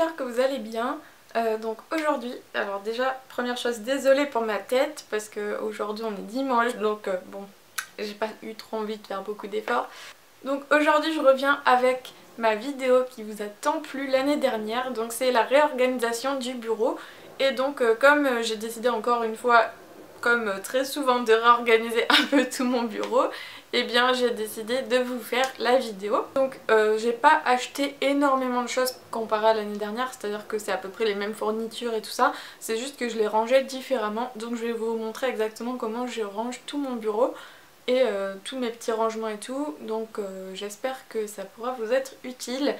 j'espère que vous allez bien. Donc aujourd'hui, alors déjà première chose, désolée pour ma tête parce que aujourd'hui on est dimanche donc bon, j'ai pas eu trop envie de faire beaucoup d'efforts. Donc aujourd'hui je reviens avec ma vidéo qui vous a tant plu l'année dernière, donc c'est la réorganisation du bureau. Et donc comme j'ai décidé encore une fois, comme très souvent, de réorganiser un peu tout mon bureau, et bien j'ai décidé de vous faire la vidéo. Donc j'ai pas acheté énormément de choses comparé à l'année dernière, c'est à dire que c'est à peu près les mêmes fournitures et tout ça, c'est juste que je les rangeais différemment. Donc je vais vous montrer exactement comment je range tout mon bureau et tous mes petits rangements et tout, donc j'espère que ça pourra vous être utile.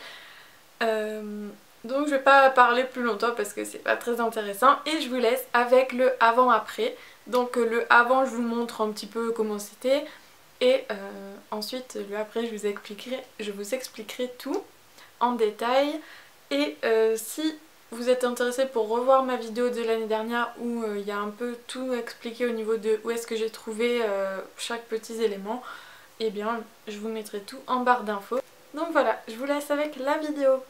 Donc je vais pas parler plus longtemps parce que c'est pas très intéressant et je vous laisse avec le avant-après. Donc le avant je vous montre un petit peu comment c'était et ensuite le après je vous expliquerai tout en détail. Et si vous êtes intéressé pour revoir ma vidéo de l'année dernière où il y a un peu tout expliqué au niveau de où est-ce que j'ai trouvé chaque petit élément, et bien je vous mettrai tout en barre d'infos. Donc voilà, je vous laisse avec la vidéo.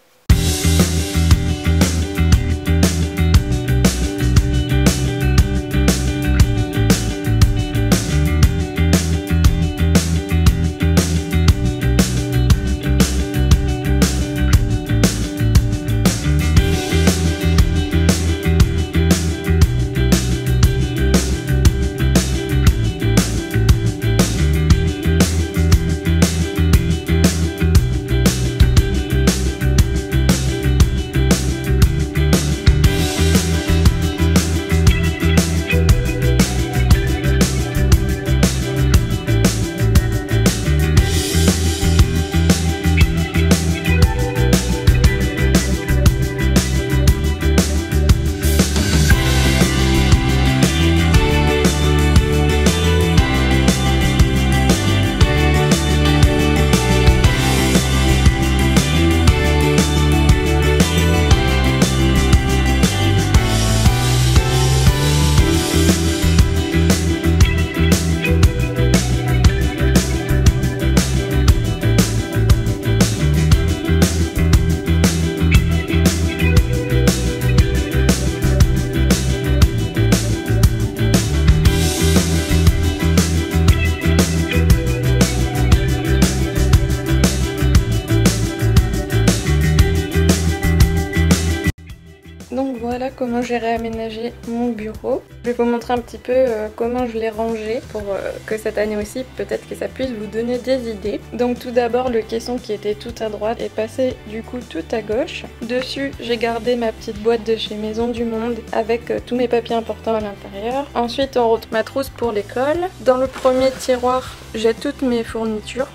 Donc voilà comment j'ai réaménagé mon bureau. Je vais vous montrer un petit peu comment je l'ai rangé pour que cette année aussi peut-être que ça puisse vous donner des idées. Donc tout d'abord le caisson qui était tout à droite est passé du coup tout à gauche. Dessus j'ai gardé ma petite boîte de chez Maison du Monde avec tous mes papiers importants à l'intérieur. Ensuite on retrouve ma trousse pour l'école. Dans le premier tiroir j'ai toutes mes fournitures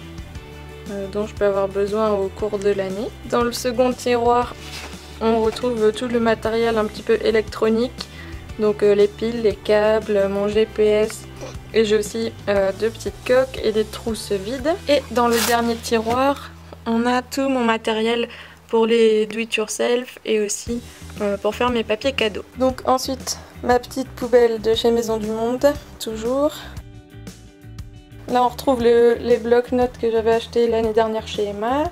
dont je peux avoir besoin au cours de l'année. Dans le second tiroir on retrouve tout le matériel un petit peu électronique, donc les piles, les câbles, mon GPS, et j'ai aussi deux petites coques et des trousses vides. Et dans le dernier tiroir, on a tout mon matériel pour les do it yourself et aussi pour faire mes papiers cadeaux. Donc ensuite, ma petite poubelle de chez Maison du Monde, toujours. Là on retrouve les blocs-notes que j'avais achetés l'année dernière chez Emma.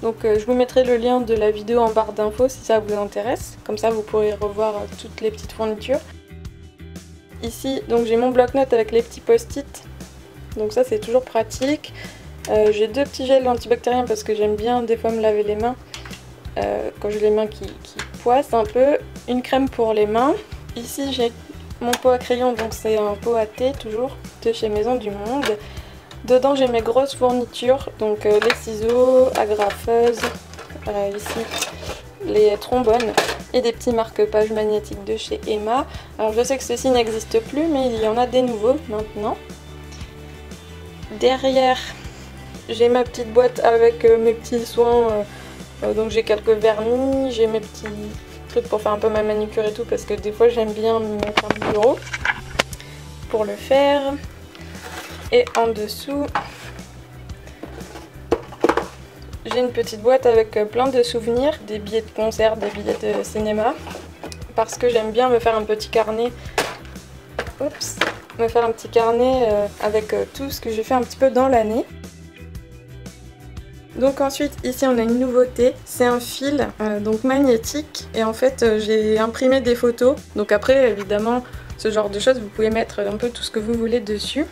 Donc je vous mettrai le lien de la vidéo en barre d'infos si ça vous intéresse. Comme ça vous pourrez revoir toutes les petites fournitures. Ici donc j'ai mon bloc-notes avec les petits post-it. Donc ça c'est toujours pratique. J'ai deux petits gels antibactériens parce que j'aime bien des fois me laver les mains quand j'ai les mains qui poissent un peu. Une crème pour les mains. Ici j'ai mon pot à crayon, donc c'est un pot à thé toujours de chez Maison du Monde. Dedans j'ai mes grosses fournitures, donc les ciseaux, agrafeuses, ici les trombones et des petits marque-pages magnétiques de chez Emma. Alors je sais que ceci n'existe plus mais il y en a des nouveaux maintenant. Derrière j'ai ma petite boîte avec mes petits soins, donc j'ai quelques vernis, j'ai mes petits trucs pour faire un peu ma manucure et tout parce que des fois j'aime bien me mettre un bureau pour le faire. Et en dessous, j'ai une petite boîte avec plein de souvenirs, des billets de concert, des billets de cinéma, parce que j'aime bien me faire un petit carnet. Oups, me faire un petit carnet avec tout ce que j'ai fait un petit peu dans l'année. Donc ensuite ici on a une nouveauté, c'est un fil donc magnétique et en fait j'ai imprimé des photos. Donc après évidemment ce genre de choses vous pouvez mettre un peu tout ce que vous voulez dessus.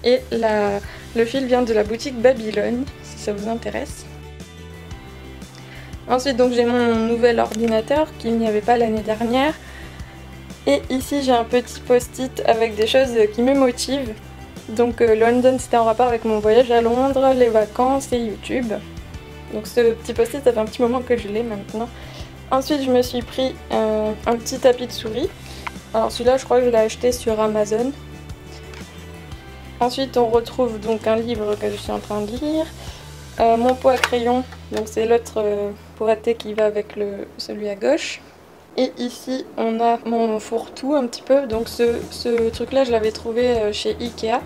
Et le fil vient de la boutique Babylone si ça vous intéresse. Ensuite donc j'ai mon nouvel ordinateur qu'il n'y avait pas l'année dernière. Et ici j'ai un petit post-it avec des choses qui me motivent. Donc London c'était en rapport avec mon voyage à Londres, les vacances et YouTube. Donc ce petit post-it ça fait un petit moment que je l'ai maintenant. Ensuite je me suis pris un petit tapis de souris. Alors celui-là je crois que je l'ai acheté sur Amazon. Ensuite on retrouve donc un livre que je suis en train de lire. Mon pot à crayon, donc c'est l'autre pot à thé qui va avec celui à gauche. Et ici on a mon fourre-tout un petit peu, donc ce truc là je l'avais trouvé chez Ikea.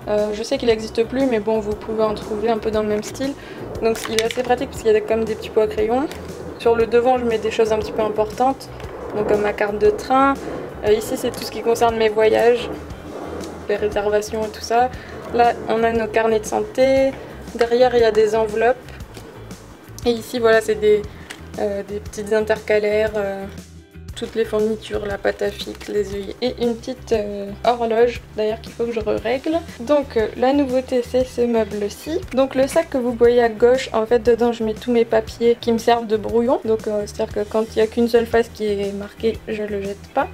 Je sais qu'il n'existe plus mais bon vous pouvez en trouver un peu dans le même style. Donc il est assez pratique parce qu'il y a comme des petits pots à crayon. Sur le devant je mets des choses un petit peu importantes, donc comme ma carte de train. Ici c'est tout ce qui concerne mes voyages, les réservations et tout ça. Là on a nos carnets de santé, derrière il y a des enveloppes. Et ici voilà c'est des petites intercalaires. Toutes les fournitures, la pâte à fixe, les œillets et une petite horloge d'ailleurs qu'il faut que je règle. Donc la nouveauté c'est ce meuble-ci. Donc le sac que vous voyez à gauche, en fait dedans je mets tous mes papiers qui me servent de brouillon. Donc c'est-à-dire que quand il n'y a qu'une seule face qui est marquée, je le jette pas.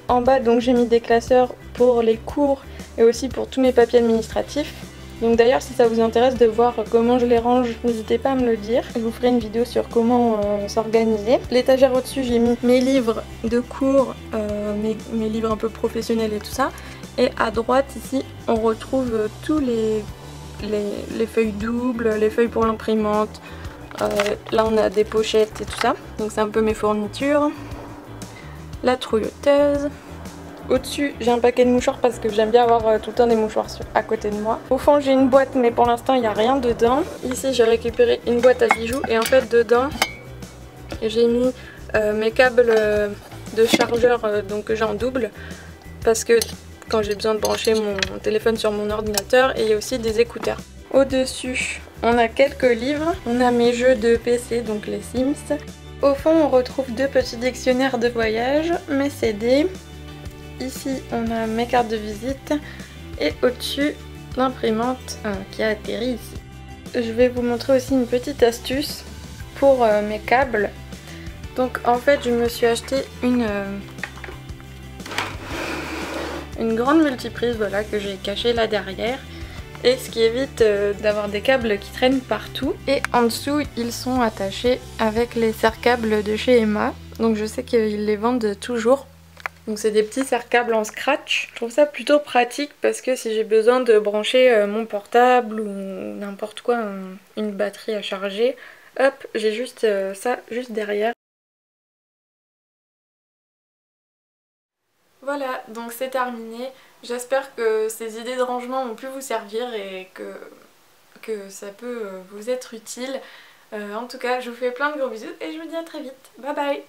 En bas donc j'ai mis des classeurs pour les cours et aussi pour tous mes papiers administratifs. Donc d'ailleurs si ça vous intéresse de voir comment je les range, n'hésitez pas à me le dire. Je vous ferai une vidéo sur comment s'organiser. L'étagère au-dessus j'ai mis mes livres de cours, mes livres un peu professionnels et tout ça. Et à droite ici on retrouve tous les feuilles doubles, les feuilles pour l'imprimante. Là on a des pochettes et tout ça. Donc c'est un peu mes fournitures. La trouilleuse. Au-dessus, j'ai un paquet de mouchoirs parce que j'aime bien avoir tout le temps des mouchoirs à côté de moi. Au fond, j'ai une boîte, mais pour l'instant, il n'y a rien dedans. Ici, j'ai récupéré une boîte à bijoux et en fait, dedans, j'ai mis mes câbles de chargeur donc que j'ai en double parce que quand j'ai besoin de brancher mon téléphone sur mon ordinateur, et il y a aussi des écouteurs. Au-dessus, on a quelques livres. On a mes jeux de PC, donc les Sims. Au fond, on retrouve deux petits dictionnaires de voyage, mes CD. Ici on a mes cartes de visite et au-dessus l'imprimante qui a atterri ici. Je vais vous montrer aussi une petite astuce pour mes câbles. Donc en fait je me suis acheté une grande multiprise voilà, que j'ai cachée là derrière. Et ce qui évite d'avoir des câbles qui traînent partout. Et en dessous ils sont attachés avec les serre-câbles de chez Emma. Donc je sais qu'ils les vendent toujours. Donc c'est des petits serre-câbles en scratch. Je trouve ça plutôt pratique parce que si j'ai besoin de brancher mon portable ou n'importe quoi, une batterie à charger, hop, j'ai juste ça juste derrière. Voilà, donc c'est terminé. J'espère que ces idées de rangement ont pu vous servir et que ça peut vous être utile. En tout cas, je vous fais plein de gros bisous et je vous dis à très vite. Bye bye!